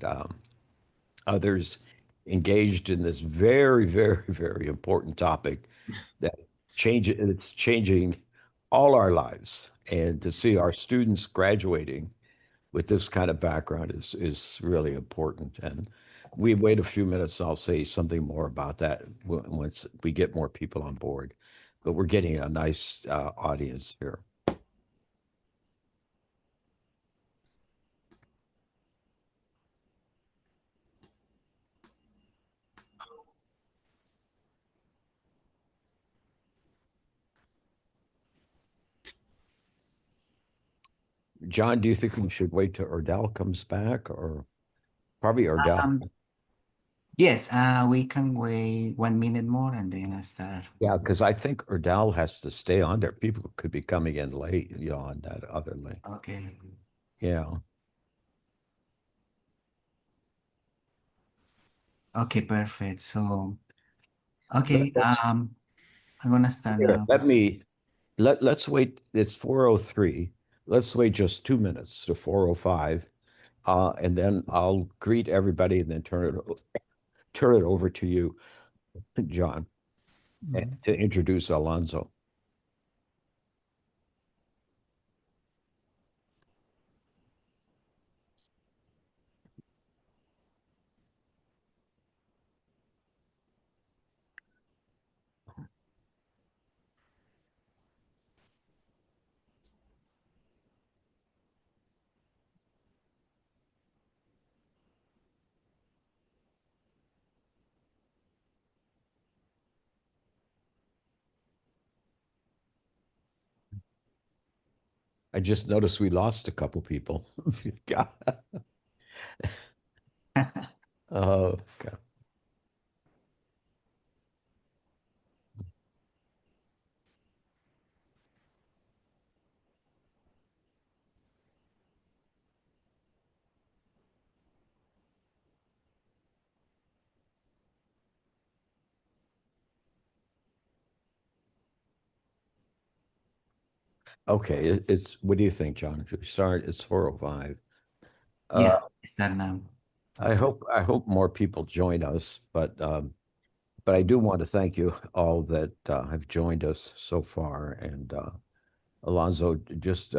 and others engaged in this very, very, very important topic that it's changing all our lives. And to see our students graduating with this kind of background is really important. And we wait a few minutes. I'll say something more about that once we get more people on board. But we're getting a nice audience here. John, do you think we should wait till Erdal comes back, or probably Erdal? Um, yes, we can wait 1 minute more and then I start. Yeah, because I think Erdal has to stay on there. People could be coming in late, on that other link. Okay. Yeah. Okay, perfect. So, okay, I'm gonna start Here, now. let's wait. It's 4:03. Let's wait just 2 minutes to 4:05. And then I'll greet everybody and then turn it over to you, John, Mhm. to introduce Alonzo. I just noticed we lost a couple people. Oh, okay. Okay, what do you think, John? Should we start? It's 4:05. Uh, Yeah, start now. I hope more people join us, but I do want to thank you all that have joined us so far. And Alonzo, just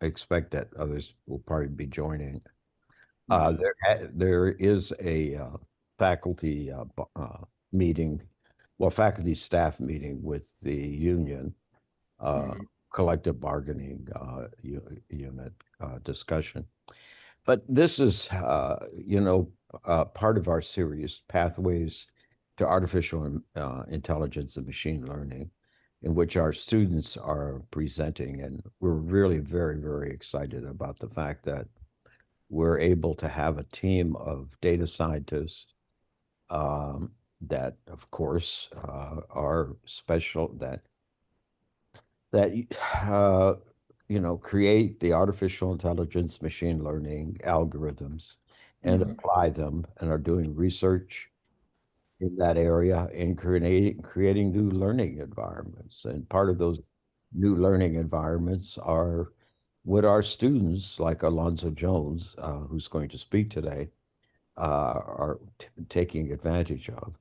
expect that others will probably be joining. Yes. There is a faculty meeting, well, faculty staff meeting with the union, uh, Mhm. collective bargaining unit discussion. But this is, part of our series, Pathways to Artificial Intelligence and Machine Learning, in which our students are presenting. And we're really very, very excited about the fact that we're able to have a team of data scientists that, of course, are special, that uh, create the artificial intelligence, machine learning algorithms, and Mhm. apply them, and are doing research in that area and creating new learning environments. And part of those new learning environments are what our students, like Alonzo Jones, who's going to speak today, are taking advantage of.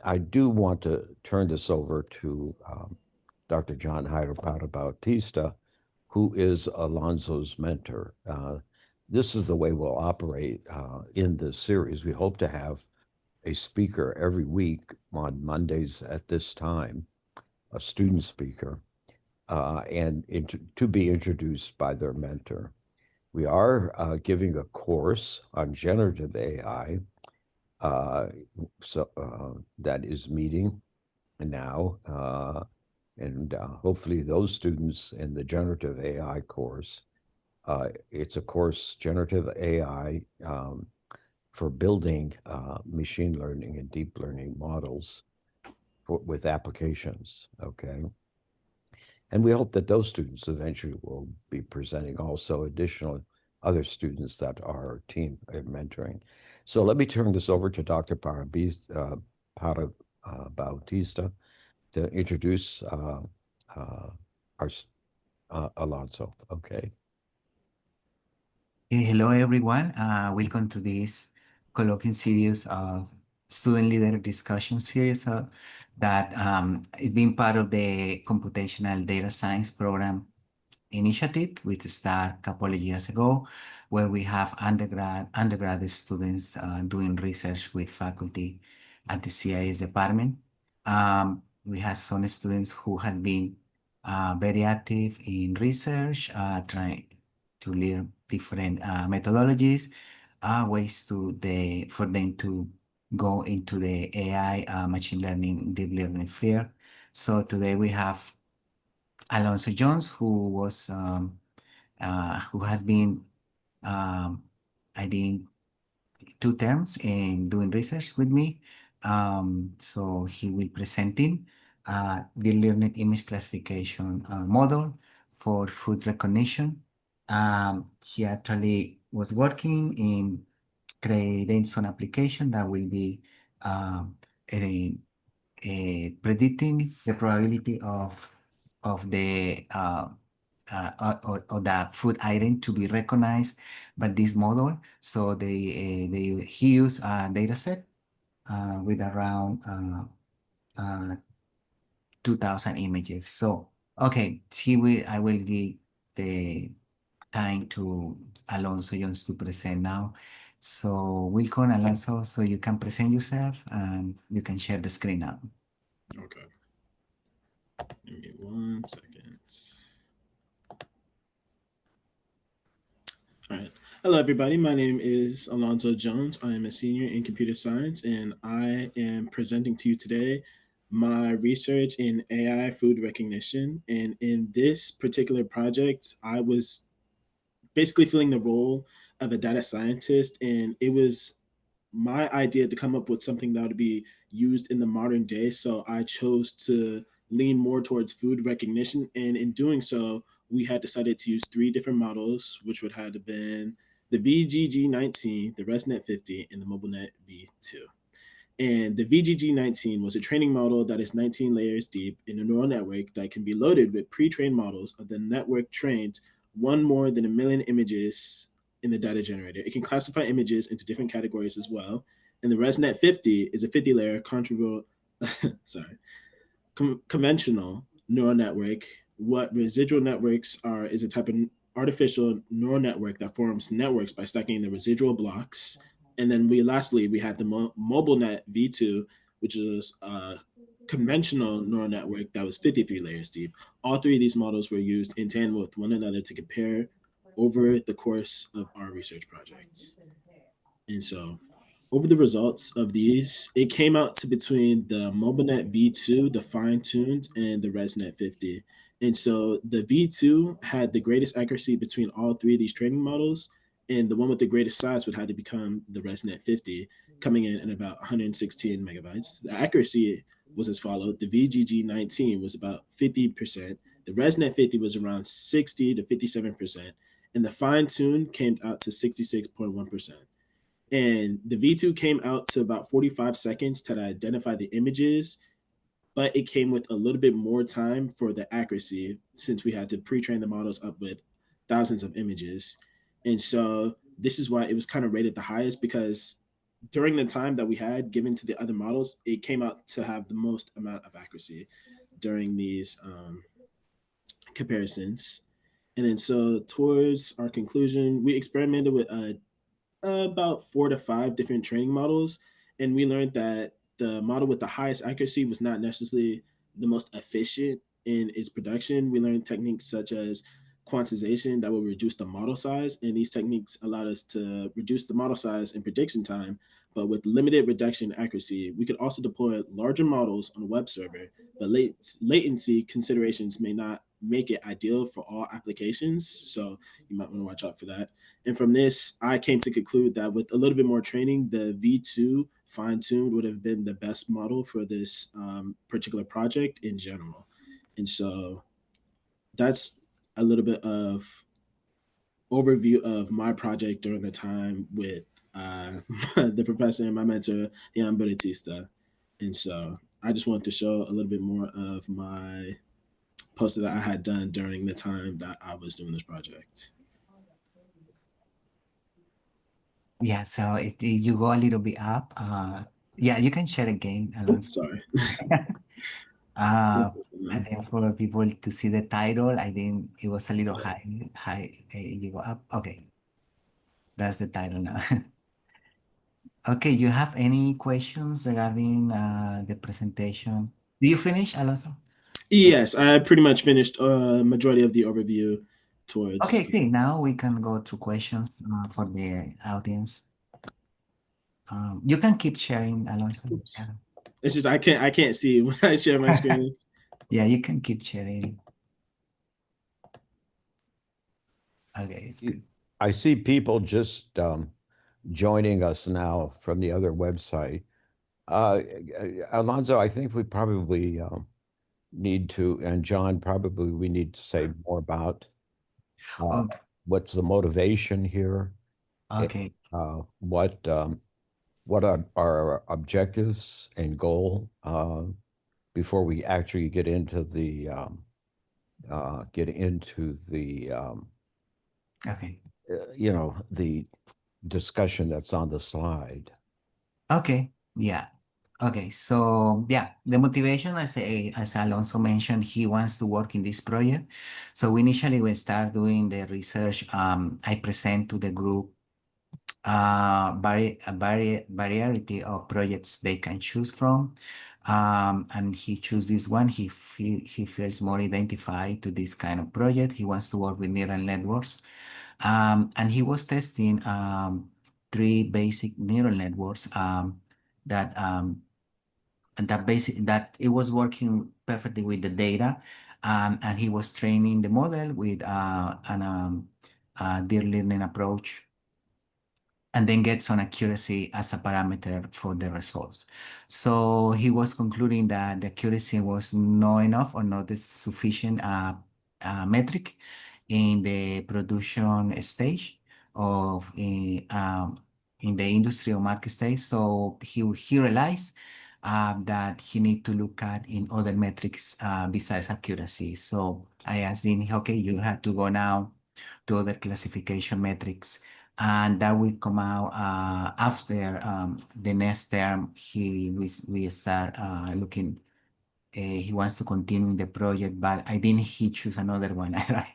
I do want to turn this over to Dr. John Hyder Bautista, who is Alonzo's mentor. This is the way we'll operate in this series. We hope to have a speaker every week on Mondays at this time, a student speaker, and to be introduced by their mentor. We are giving a course on generative AI, uh, that is meeting now, and hopefully those students in the generative AI course. It's a course, generative AI, for building machine learning and deep learning models with applications. Okay. And we hope that those students eventually will be presenting also additional other students that our team are mentoring. So let me turn this over to Dr. Bautista to introduce our Alonso. Okay. Hello, everyone. Welcome to this colloquium series of student leader discussion series that is being part of the computational data science program initiative, which started a couple of years ago, where we have undergrad students doing research with faculty at the CIS department. We have some students who have been very active in research, trying to learn different methodologies, ways for them to go into the AI, machine learning, deep learning field. So today we have Alonso Jones, who has been, I think, 2 terms in doing research with me. So he will presenting the learned image classification model for food recognition. He actually was working in creating some application that will be um, a predicting the probability of the or the food item to be recognized by this model. So he used a data set with around 2,000 images. So okay, I will give the time to Alonso Jones to present now. So welcome, Alonso, so you can present yourself and you can share the screen now. Okay. Give me 1 second. All right. Hello, everybody. My name is Alonso Jones. I am a senior in computer science, and I am presenting to you today my research in AI food recognition. And in this particular project, I was basically filling the role of a data scientist, and it was my idea to come up with something that would be used in the modern day. So I chose to lean more towards food recognition. And in doing so, we had decided to use 3 different models, which would have been the VGG19, the ResNet 50, and the MobileNet V2. And the VGG19 was a training model that is 19 layers deep in a neural network that can be loaded with pre-trained models of the network trained one more than 1 million images in the data generator. It can classify images into different categories as well. And the ResNet 50 is a 50-layer conventional neural network. What residual networks are is a type of artificial neural network that forms networks by stacking the residual blocks. And then lastly we had the MobileNet V2, which is a conventional neural network that was 53 layers deep. All 3 of these models were used in tandem with one another to compare over the course of our research projects. And so over the results of these, it came out to between the MobileNet V2, the fine-tuned, and the ResNet 50. And so the V2 had the greatest accuracy between all 3 of these training models, and the one with the greatest size would have to become the ResNet 50, coming in at about 116 megabytes. The accuracy was as followed. The VGG19 was about 50%. The ResNet 50 was around 60 to 57%, and the fine-tune came out to 66.1%. And the V2 came out to about 45 seconds to identify the images, but it came with a little bit more time for the accuracy since we had to pre-train the models up with thousands of images. And so this is why it was kind of rated the highest, because during the time that we had given to the other models, it came out to have the most amount of accuracy during these comparisons. And then so towards our conclusion, we experimented with about 4 to 5 different training models, and we learned that the model with the highest accuracy was not necessarily the most efficient in its production. We learned techniques such as quantization that will reduce the model size, and these techniques allowed us to reduce the model size and prediction time. But with limited reduction accuracy, we could also deploy larger models on a web server, but latency considerations may not make it ideal for all applications. So you might want to watch out for that. And from this, I came to conclude that with a little bit more training, the V2 fine tuned would have been the best model for this particular project in general. And so that's a little bit of overview of my project during the time with the professor and my mentor, Jan Bautista. And so I just wanted to show a little bit more of my poster that I had done during the time that I was doing this project. Yeah, so you go a little bit up. Yeah, you can share again, Alonso. Sorry. Uh, and then for people to see the title, I think it was a little high. You go up. Okay, that's the title now. Okay, you have any questions regarding the presentation? Do you finish, Alonso? Yes, I pretty much finished majority of the overview towards. Okay, okay. Now we can go to questions for the audience. You can keep sharing, Alonso. Oops. Yeah, It's just I can't see when I share my screen. yeah, you can keep sharing. Okay, it's You- good. I see people just joining us now from the other website. Alonso, I think we probably need to, and John, probably we need to say more about Oh, what's the motivation here, and, okay. what are our objectives and goal before we actually get into the Okay. the discussion that's on the slide. Okay. Yeah. Okay. So yeah, the motivation, as Alonso mentioned, he wants to work in this project. So initially we start doing the research. I present to the group variety of projects they can choose from. And he chooses this one. He feels more identified to this kind of project. He wants to work with neural networks. And he was testing three basic neural networks that that it was working perfectly with the data, and he was training the model with deep learning approach, and then gets on accuracy as a parameter for the results. So he was concluding that the accuracy was not enough or not a sufficient metric in the production stage of in the industry or market stage. So he realized that he need to look at in other metrics besides accuracy. So I asked him, okay, you have to go now to other classification metrics, and that will come out after the next term. We start looking. He wants to continue the project, but I think he choose another one, right?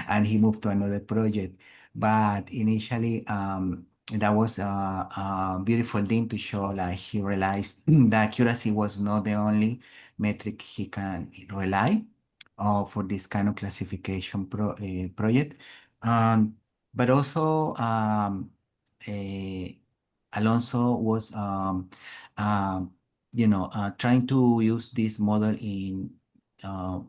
And he moved to another project. But initially, that was a beautiful thing to show. Like he realized the accuracy was not the only metric he can rely for this kind of classification project. Um, but also, eh, Alonso was trying to use this model in uh,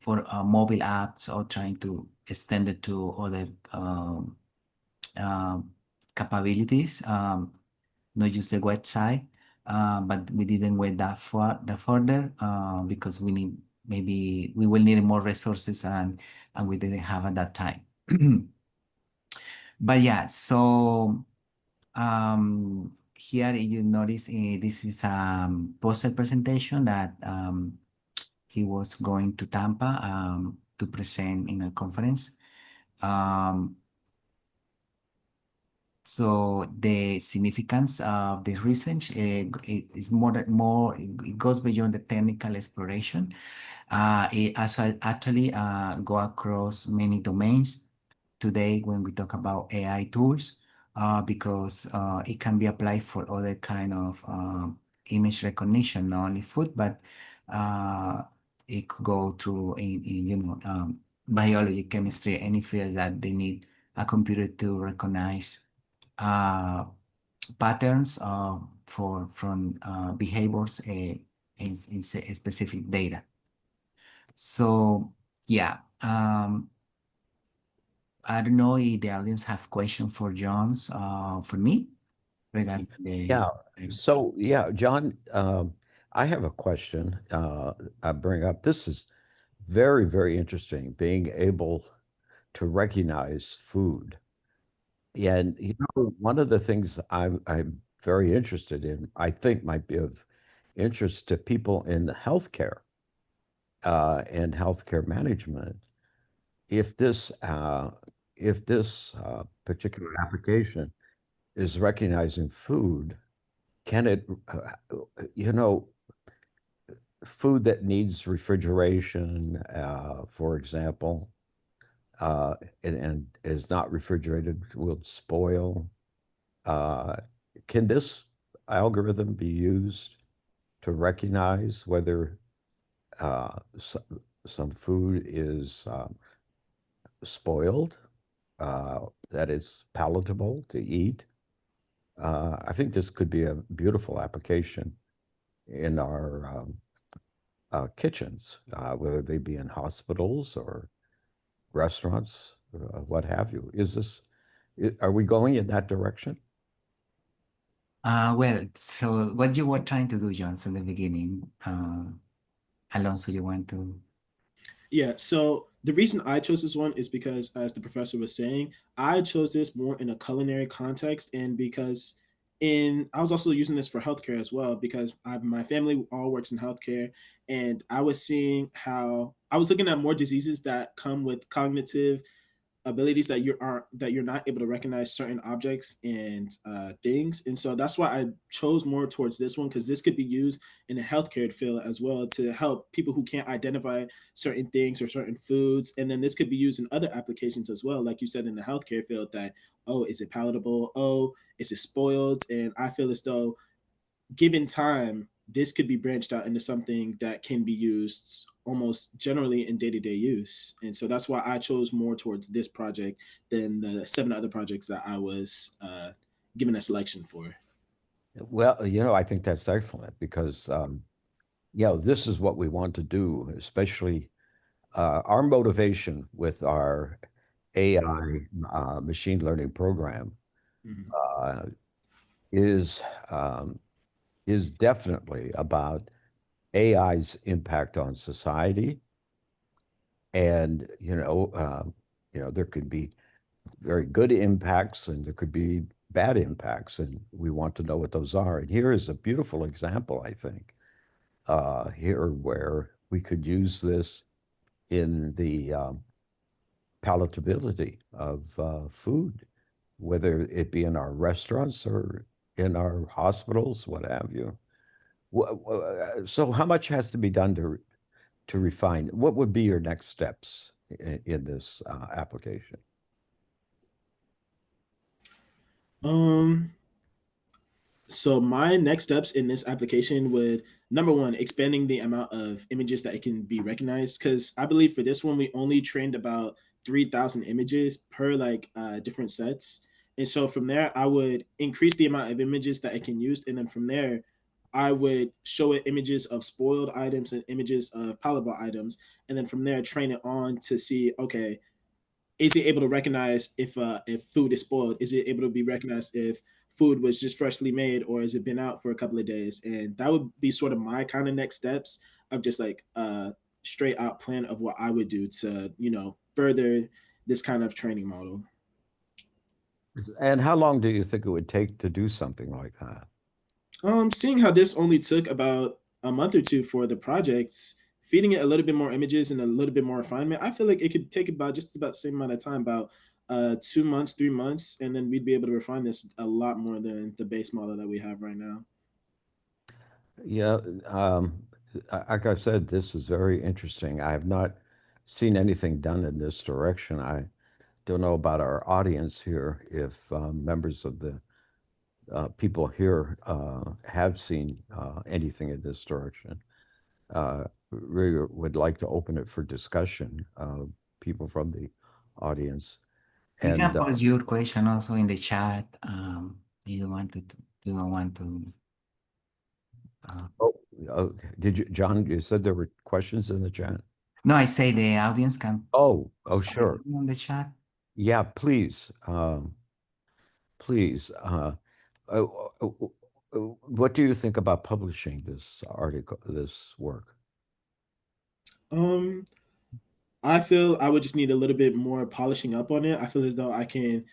for mobile apps, or trying to extend it to other um, capabilities, not just the website, but we didn't went that further because maybe we will need more resources, and we didn't have at that time. But yeah, so here you notice this is a poster presentation that he was going to Tampa to present in a conference. Um, so the significance of the research it is it goes beyond the technical exploration. It actually go across many domains today when we talk about AI tools, because it can be applied for other kind of image recognition, not only food, but it could go through in biology, chemistry, any field that they need a computer to recognize uh, patterns from behaviors in specific data. So yeah, I don't know if the audience have questions for John's for me regarding Yeah. So yeah, John, I have a question. I bring up. This is very, very interesting. Being able to recognize food, and one of the things I'm very interested in, I think might be of interest to people in the healthcare and healthcare management. If this particular application is recognizing food. Can it, you know, food that needs refrigeration, for example, and is not refrigerated will spoil. Can this algorithm be used to recognize whether some food is spoiled, that it's palatable to eat? I think this could be a beautiful application in our kitchens, whether they be in hospitals or restaurants, what have you. Are we going in that direction? Well, so what you were trying to do, Johnson, in the beginning, Alonso, you want to? Yeah, so the reason I chose this one is because, as the professor was saying, I chose this more in a culinary context, and because I was also using this for healthcare as well because my family all works in healthcare, and I was seeing how I was looking at more diseases that come with cognitive abilities that you're not able to recognize certain objects and things, and so that's why I chose more towards this one because this could be used in the healthcare field as well to help people who can't identify certain things or certain foods, and then this could be used in other applications as well, like you said in the healthcare field that, oh, is it palatable, oh, is it spoiled, and I feel as though given time, this could be branched out into something that can be used almost generally in day-to-day use. And so that's why I chose more towards this project than the 7 other projects that I was given a selection for. Well, I think that's excellent because, this is what we want to do, especially our motivation with our AI machine learning program Mhm. uh, is is definitely about AI's impact on society, and there could be very good impacts and there could be bad impacts, and we want to know what those are. And here is a beautiful example, I think, here where we could use this in the palatability of food, whether it be in our restaurants or in our hospitals, what have you. So how much has to be done to refine? What would be your next steps in this application? Um, So my next steps in this application would, number one, expanding the amount of images that it can be recognized. Because I believe for this one we only trained about 3,000 images per different sets, and so from there I would increase the amount of images that it can use, and then from there I would show it images of spoiled items and images of palatable items, and then from there train it on to see, okay, is it able to recognize if food is spoiled? Is it able to be recognized if food was just freshly made or has it been out for a couple of days? And that would be sort of my kind of next steps of just like a straight out plan of what I would do to, further this kind of training model. And how long do you think it would take to do something like that? Seeing how this only took about a month or two for the projects, feeding it a little bit more images and a little bit more refinement, I feel like it could take about just about the same amount of time, about 2 months, 3 months, and then we'd be able to refine this a lot more than the base model that we have right now. Yeah, like I said, this is very interesting. I have not seen anything done in this direction. I don't know about our audience here, if members of the people here have seen anything in this direction. We would like to open it for discussion, people from the audience. You can And post your question also in the chat. You don't want to. oh, John, you said there were questions in the chat? No, I say the audience can Oh, post sure. anything on the chat. Yeah, please. Please. Uh, uh, what do you think about publishing this article, this work? Um, I feel I would just need a little bit more polishing up on it. I feel as though I can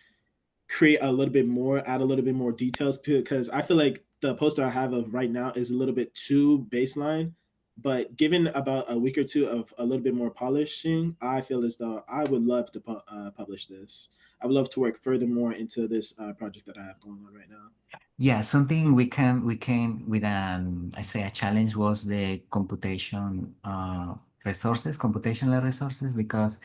create a little bit more, add a little bit more details because I feel like the poster I have of right now is a little bit too baseline. But given about a week or two of a little bit more polishing, I feel as though I would love to publish this. I would love to work furthermore into this project that I have going on right now. Yeah, something we can with I say a challenge was the computational resources, because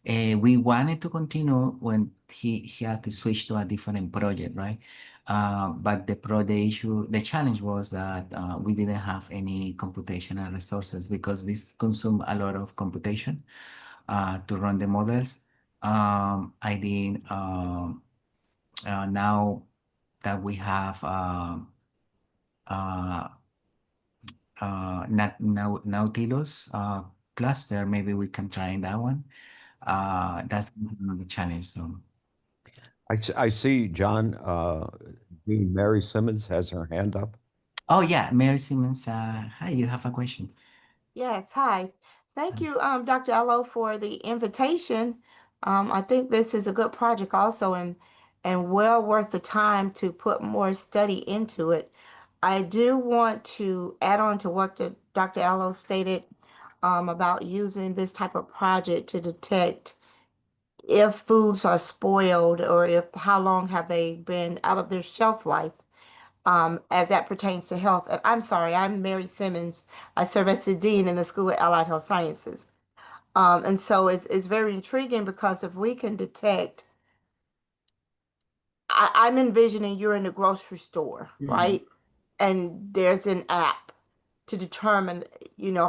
we wanted to continue when he had to switch to a different project, right? But the challenge was that we didn't have any computational resources, because this consume a lot of computation to run the models. I think now that we have uh, Nautilus cluster, maybe we can try that one. That's another challenge. So, I see John, Dean Mary Simmons has her hand up. oh yeah, Mary Simmons. Hi, you have a question? Yes, hi. Thank you, Dr. Allo, for the invitation. I think this is a good project also, and well worth the time to put more study into it. I do want to add on to what Dr. Allo stated about using this type of project to detect if foods are spoiled or if how long have they been out of their shelf life, as that pertains to health. And I'm sorry, I'm Mary Simmons. I serve as the dean in the School of Allied Health Sciences. And so it's very intriguing because if we can detect, I'm envisioning you're in the grocery store, right? And there's an app to determine,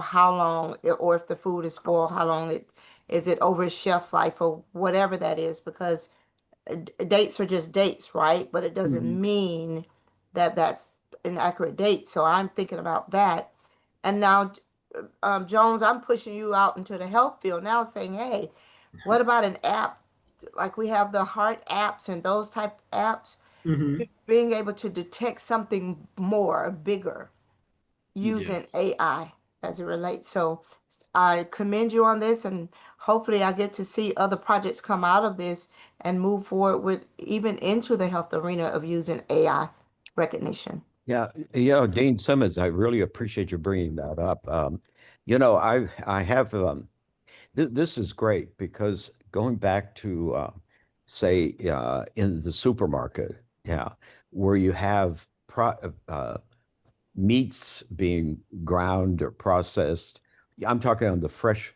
how long or if the food is spoiled, how long it is it over its shelf life or whatever that is, because dates are just dates, right? But it doesn't Mhm. mean that that's an accurate date. So I'm thinking about that. And now, Jones, I'm pushing you out into the health field now, saying, hey, what about an app like we have the heart apps and those type apps, Mhm. being able to detect something more bigger using Yes. AI as it relates. So I commend you on this, and hopefully I get to see other projects come out of this and move forward with even into the health arena of using AI recognition. Yeah, Dean Simmons, I really appreciate you bringing that up. I have this is great because going back to say in the supermarket, yeah, where you have meats being ground or processed. I'm talking on the fresh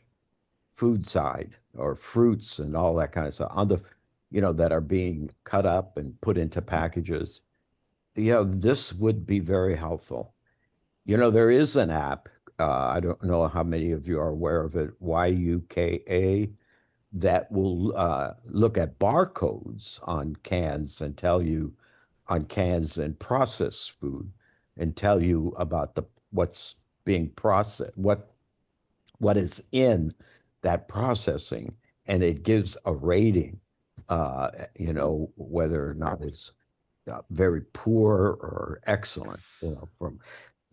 food side or fruits and all that kind of stuff on the, that are being cut up and put into packages. This would be very helpful. There is an app. I don't know how many of you are aware of it, YUKA, that will look at barcodes on cans and tell you on cans and processed food and tell you about what's being processed, what is in that processing, and it gives a rating, whether or not it's very poor or excellent, from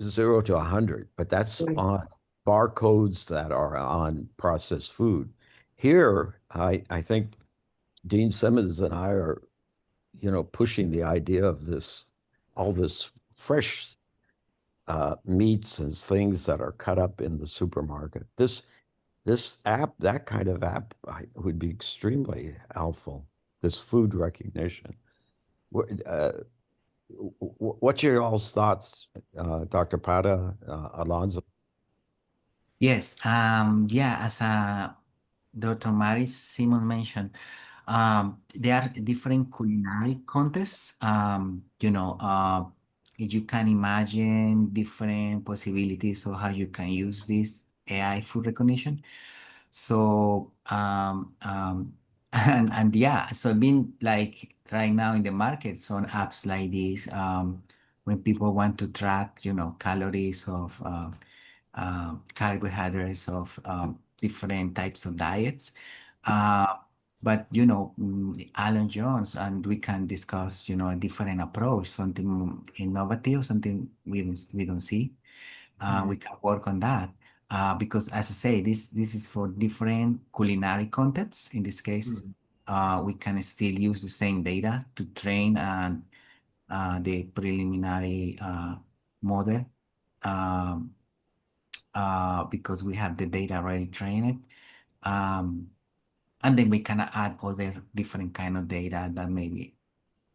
0 to 100. But that's on barcodes that are on processed food. Here, I think Dean Simmons and I are, pushing the idea of all this fresh meats and things that are cut up in the supermarket. This app, that kind of app, would be extremely helpful. This food recognition. What's your all's thoughts, Dr. Prada, Alonso? Yes. Yeah. As Dr. Maris Simon mentioned, there are different culinary contests. If you can imagine different possibilities of how you can use this AI food recognition. So, and yeah, so being like right now in the market, some apps like this, when people want to track, calories of carbohydrates of different types of diets. Uh, but Alan Jones, and we can discuss, a different approach, something innovative, something we don't see. We can work on that. Because as I say, this is for different culinary contexts. In this case, Mhm. we can still use the same data to train and the preliminary model. Um, because we have the data already trained. Um, And then we can add other different kind of data that maybe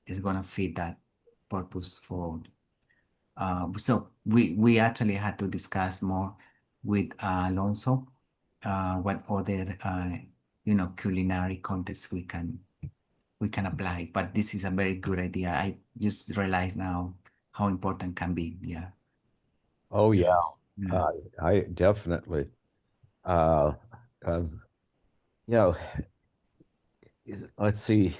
is gonna fit that purpose for. So we actually had to discuss more with Alonso what other culinary contexts we can apply. But this is a very good idea. I just realized now how important can be. Yeah. Oh, yeah. Yes. Yeah. I definitely. Uh, you know, let's see,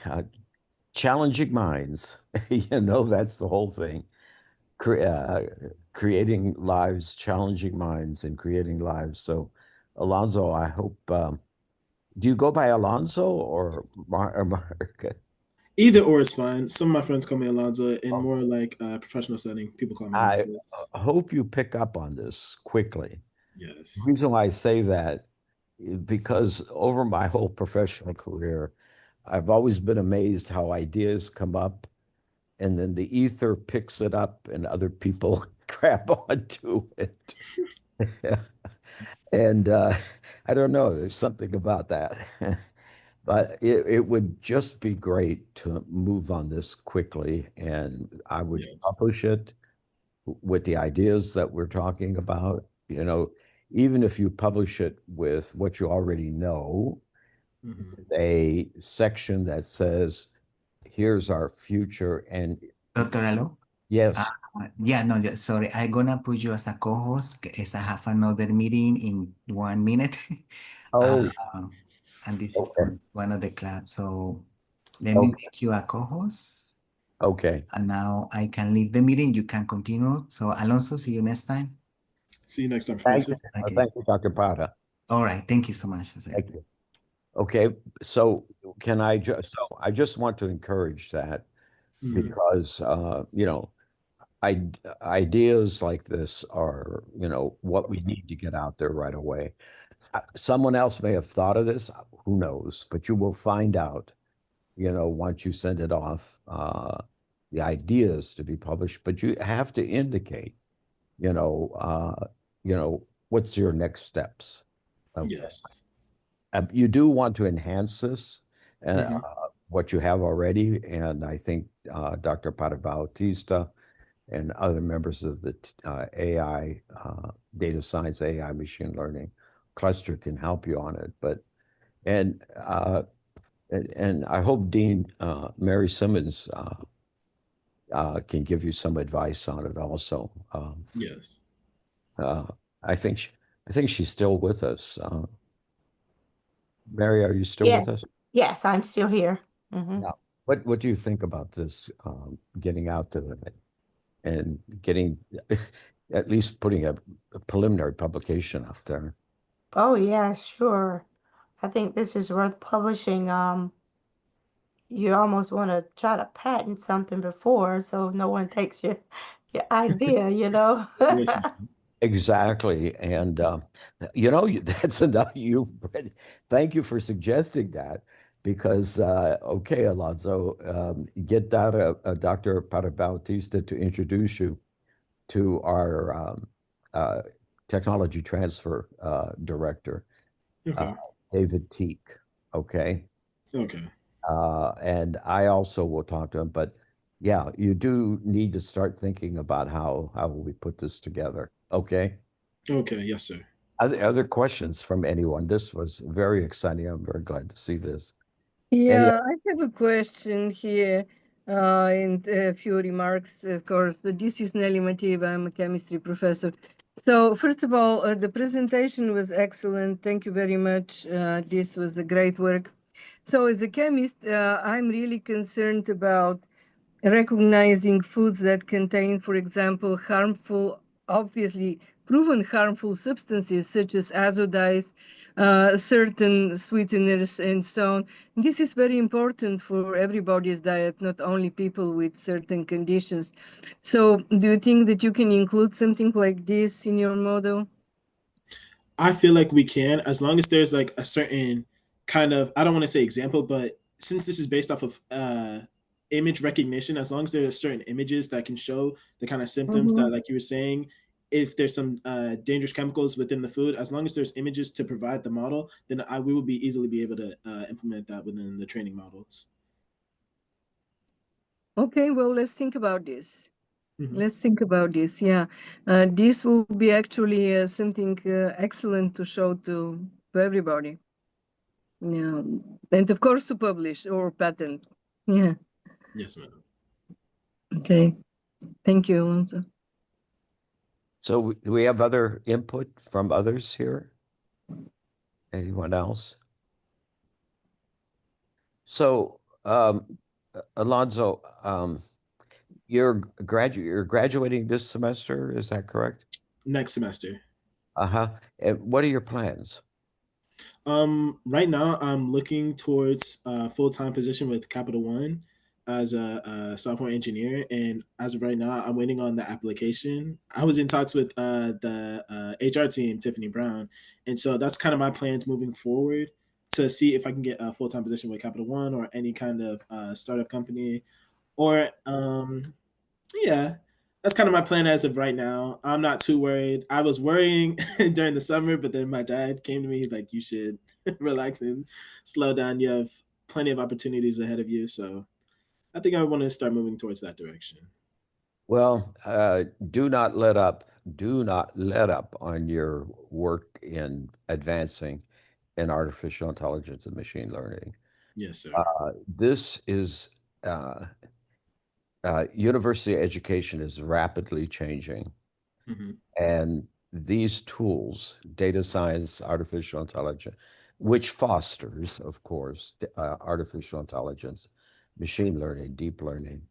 challenging minds. That's the whole thing. Creating lives, challenging minds, and creating lives. So, Alonso, I hope. Do you go by Alonso or Mark? Either or is fine. Some of my friends call me Alonzo. In Oh, more like professional setting, people call me I Marcus. hope you pick up on this quickly. The Yes. reason why I say that is because over my whole professional career, I've always been amazed how ideas come up and then the ether picks it up and other people grab onto it. And I don't know, there's something about that. But it would just be great to move on this quickly, and I would Yes. publish it with the ideas that we're talking about. Even if you publish it with what you already know, Hmm. a section that says, here's our future. And Dr. Alo? yes, Yeah, no, sorry. I'm gonna put you as a co-host as I have another meeting in 1 minute. Uh, oh, and this is okay, for one of the clubs. So let me okay, make you a co-host. okay. And now I can leave the meeting. You can continue. So Alonso, see you next time. See you next time, Thank you. Professor. Okay. Thank you, Dr. Pata. All right. Thank you so much, Jose. Thank you. Okay, so I just want to encourage that Mhm. because ideas like this are, what we need to get out there right away. Someone else may have thought of this, who knows, but you will find out, once you send it off, the ideas to be published, but you have to indicate, you know, uh, what's your next steps. Okay. Yes. You do want to enhance this, Hmm. what you have already, and I think Dr. Bautista and other members of the AI, data science, AI, machine learning cluster can help you on it. And and I hope Dean Mary Simmons can give you some advice on it also. Yes. Uh, I think she's still with us. Mary, are you still with Yes, us? yes, I'm still here. Hmm. Yeah. What do you think about this, getting out to it and getting at least putting a preliminary publication out there? Oh yeah, sure. I think this is worth publishing. You almost want to try to patent something before so no one takes your idea, you know? Yes. Exactly. And that's enough. Thank you for suggesting that because okay, Alonso, get Dr. Parabautista to introduce you to our uh, technology transfer director, uh, Okay. David Teak. Okay. Okay. And I also will talk to him, but yeah, you do need to start thinking about how we put this together. Okay. Okay. Yes, sir. Other questions from anyone? This was very exciting. I'm very glad to see this. Any? Yeah, I have a question here and a few remarks. Of course, this is Nelly Mateva. I'm a chemistry professor. So, first of all, the presentation was excellent. Thank you very much. This was a great work. So, as a chemist, I'm really concerned about recognizing foods that contain, for example, harmful, obviously proven harmful substances such as azo-dyes, certain sweeteners, and so on. This is very important for everybody's diet, not only people with certain conditions. So, do you think that you can include something like this in your model? I feel like we can, as long as there's like a certain kind of, I don't want to say example, but since this is based off of image recognition, as long as there are certain images that can show the kind of symptoms that, Mm-hmm. like you were saying, if there's some dangerous chemicals within the food, as long as there's images to provide the model, then we will be easily be able to implement that within the training models. Okay, well, let's think about this. Mhm. Let's think about this. Yeah, this will be actually something excellent to show to everybody. Yeah, and of course to publish or patent. Yeah. Yes, ma'am. Okay. Thank you, Alonso. So do we have other input from others here? Anyone else? So, Alonso, you're graduating this semester, is that correct? Next semester. Uh-huh. And what are your plans? Right now, I'm looking towards a full-time position with Capital One as a software engineer, and as of right now, I'm waiting on the application. I was in talks with the HR team, Tiffany Brown, and so that's kind of my plans moving forward to see if I can get a full-time position with Capital One or any kind of startup company, or yeah, that's kind of my plan as of right now. I'm not too worried. I was worrying during the summer, but then my dad came to me. He's like, "You should relax and slow down. You have plenty of opportunities ahead of you." So I think I want to start moving towards that direction. Well, do not let up. Do not let up on your work in advancing in artificial intelligence and machine learning. Yes, sir. This is university education is rapidly changing, Mhm. and these tools, data science, artificial intelligence, which fosters, of course, artificial intelligence, machine learning, deep learning,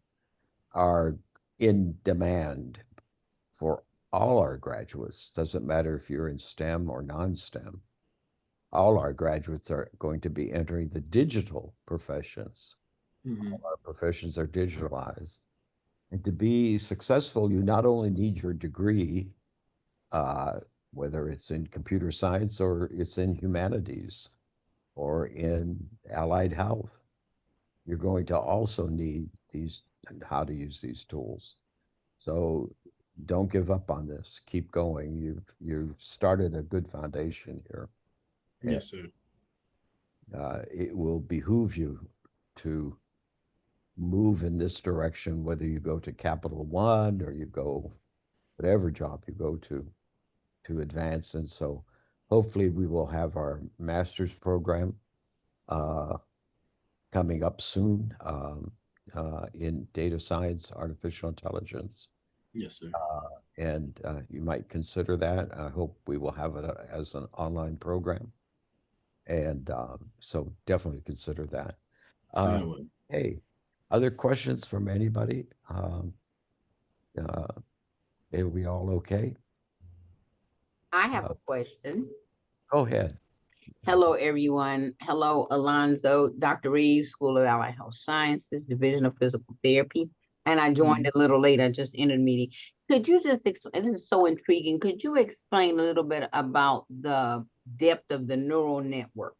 are in demand for all our graduates. Doesn't matter if you're in STEM or non-STEM. All our graduates are going to be entering the digital professions. Mhm. Our professions are digitalized. And to be successful, you not only need your degree, whether it's in computer science or it's in humanities or in allied health, you're going to also need these and how to use these tools. So don't give up on this. Keep going. You've started a good foundation here. And Yes, sir. it will behoove you to move in this direction, whether you go to Capital One or you go whatever job you go to advance. And so hopefully we will have our master's program coming up soon in data science, artificial intelligence. Yes, sir. And you might consider that. I hope we will have it as an online program. And so definitely consider that. I will. Hey, other questions from anybody? Are we all okay? I have a question. Go ahead. Hello, everyone. Hello, Alonso, Dr. Reeves, School of Allied Health Sciences, Division of Physical Therapy. And I joined a little late. I just entered the meeting. Could you just explain? This is so intriguing. Could you explain a little bit about the depth of the neural network?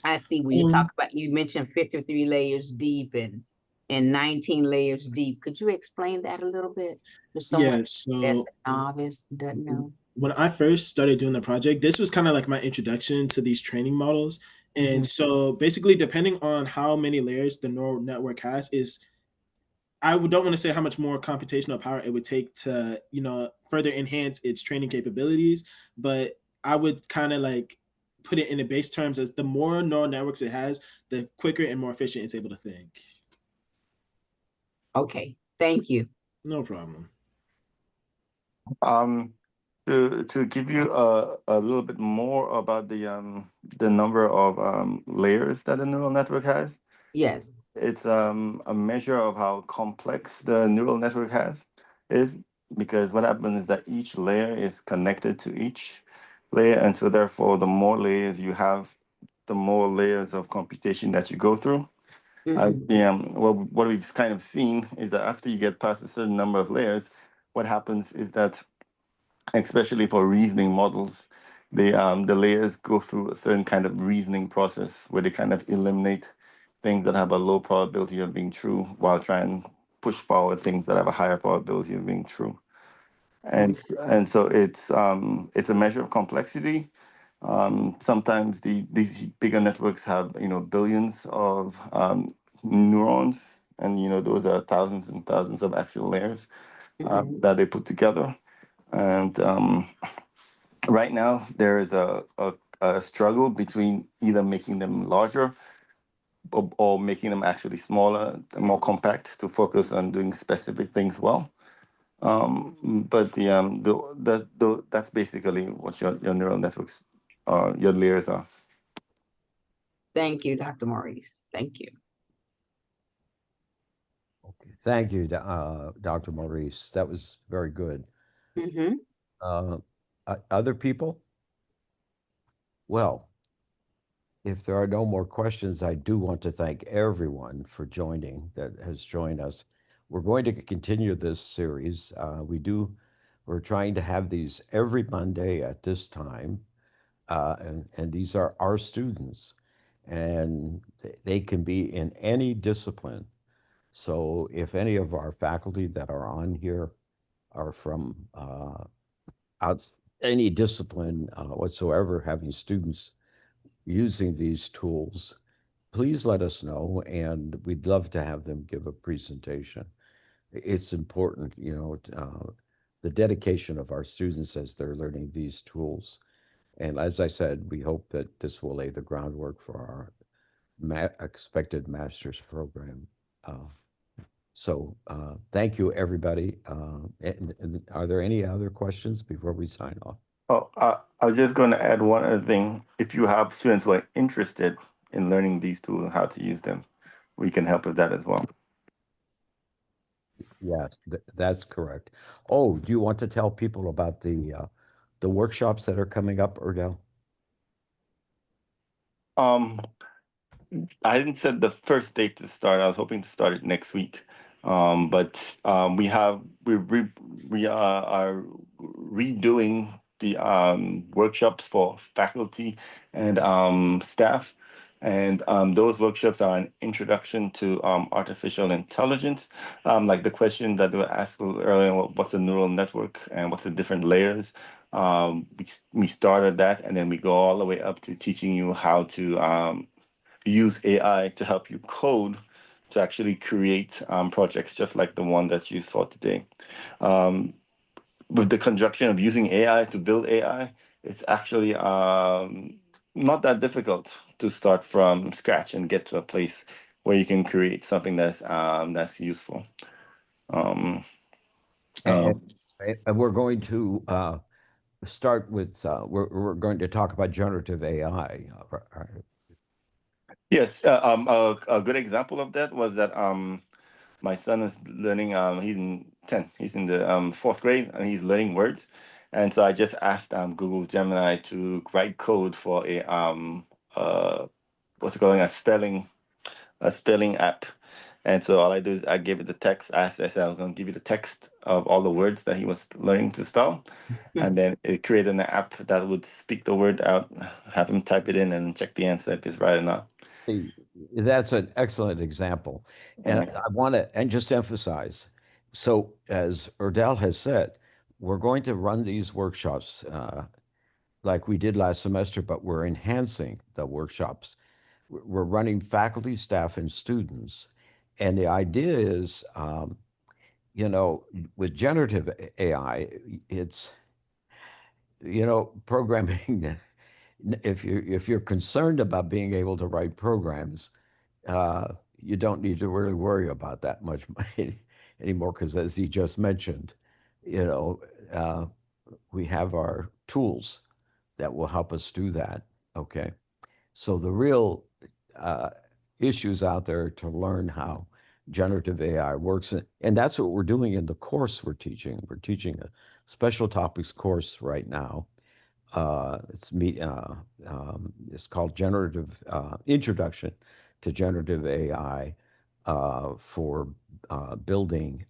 I see where you talk about, you mentioned 53 layers deep and 19 layers deep. Could you explain that a little bit for someone Yeah. that's So a novice, doesn't know? when I first started doing the project, this was kind of like my introduction to these training models. And so basically, depending on how many layers the neural network has, is don't want to say how much more computational power it would take to, further enhance its training capabilities, but I would kind of like put it in the base terms as the more neural networks it has, the quicker and more efficient it's able to think. Okay, thank you. No problem. To give you a little bit more about the number of layers that the neural network has, Yes. it's a measure of how complex the neural network is, because what happens is that each layer is connected to each layer, and so therefore the more layers you have, the more layers of computation that you go through. What we've kind of seen is that after you get past a certain number of layers, what happens is that, especially for reasoning models, the layers go through a certain kind of reasoning process where they kind of eliminate things that have a low probability of being true while trying to push forward things that have a higher probability of being true. and so it's a measure of complexity. Sometimes these bigger networks have billions of neurons, and those are thousands and thousands of actual layers that they put together. And right now there is a struggle between either making them larger or making them actually smaller, more compact to focus on doing specific things well. But that's basically what your neural networks your layers are. Thank you, Dr. Maurice. Thank you. Okay. Thank you, Dr. Maurice. That was very good. Other people? Well, if there are no more questions, I do want to thank everyone for joining that has joined us. We're going to continue this series. We're trying to have these every Monday at this time. And these are our students, and they can be in any discipline. So if any of our faculty that are on here are from out any discipline whatsoever, having students using these tools, please let us know, and we'd love to have them give a presentation. It's important, the dedication of our students as they're learning these tools. And as I said, we hope that this will lay the groundwork for our expected master's program. So thank you, everybody. And are there any other questions before we sign off? Oh, I was just going to add one other thing. If you have students who are interested in learning these tools and how to use them, we can help with that as well. Yes, that's correct. Oh, do you want to tell people about the workshops that are coming up, Erdal? I didn't set the first date to start. I was hoping to start it next week. But we are redoing the workshops for faculty and staff. And those workshops are an introduction to artificial intelligence. Like the question that they were asked earlier, what's a neural network and what's the different layers? We started that, and then we go all the way up to teaching you how to use AI to help you code to actually create projects just like the one that you saw today. With the conjunction of using AI to build AI, it's actually not that difficult to start from scratch and get to a place where you can create something that's useful. And we're going to start with, we're going to talk about generative AI. Yes, a good example of that was that my son is learning. He's in 10th. He's in the 4th grade, and he's learning words. And so I just asked Google Gemini to write code for a what's it called, a spelling app. And so all I do is I give it the text. I said I was going to give you the text of all the words that he was learning to spell, and then it created an app that would speak the word out, have him type it in, and check the answer if it's right or not. That's an excellent example. And I want to just emphasize, so as Erdal has said, we're going to run these workshops like we did last semester, but we're enhancing the workshops. We're running faculty, staff, and students. And the idea is, with generative AI, it's, programming. If you're concerned about being able to write programs, you don't need to really worry about that much anymore, because as he just mentioned, we have our tools that will help us do that. Okay, so the real issues out there to learn how generative AI works, and that's what we're doing in the course we're teaching. We're teaching a special topics course right now. It's called Generative Introduction to Generative AI for building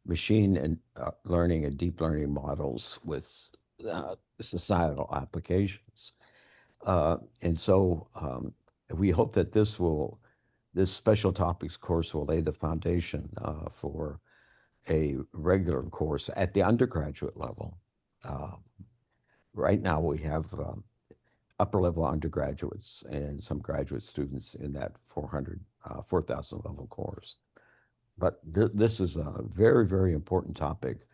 machine and learning and deep learning models with societal applications. And so we hope that this special topics course will lay the foundation for a regular course at the undergraduate level. Right now we have upper level undergraduates and some graduate students in that 4,000 level course. But this is a very, very important topic.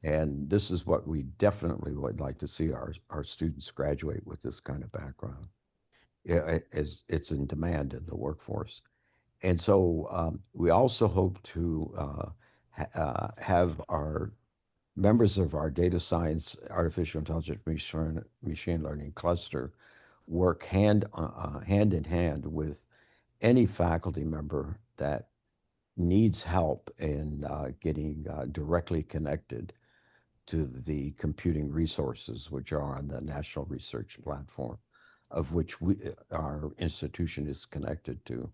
And this is what we definitely would like to see our students graduate with, this kind of background. It's in demand in the workforce. And so we also hope to have our members of our data science, artificial intelligence, machine learning cluster work hand in hand with any faculty member that needs help in getting directly connected to the computing resources which are on the National Research Platform, of which our institution is connected to.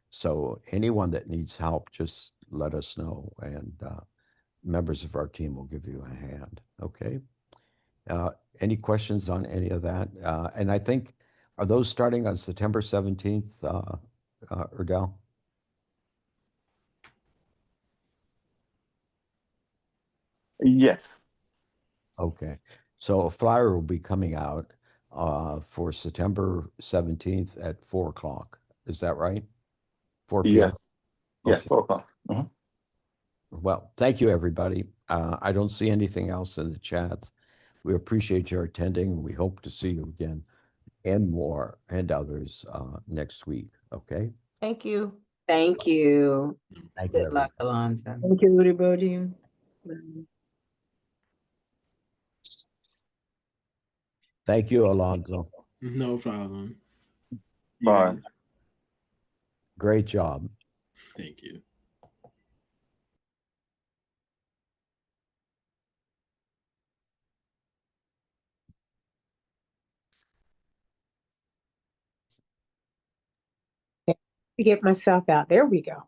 So anyone that needs help, just let us know, and members of our team will give you a hand. Okay. Any questions on any of that? And I think, are those starting on September 17th, Erdal? Yes. Okay. So a flyer will be coming out for September 17th at 4 o'clock. Is that right? 4 p.m.? Yes. Yes, Okay. 4 o'clock. Mhm. Well, thank you, everybody. I don't see anything else in the chats. We appreciate your attending. We hope to see you again and more and others next week. Okay. Thank you. Thank you. Thank you, Good luck, everyone. Alonzo. Thank you, everybody. Bye. Thank you, Alonzo. No problem. See you Bye. guys. Great job. Thank you. To get myself out. There we go.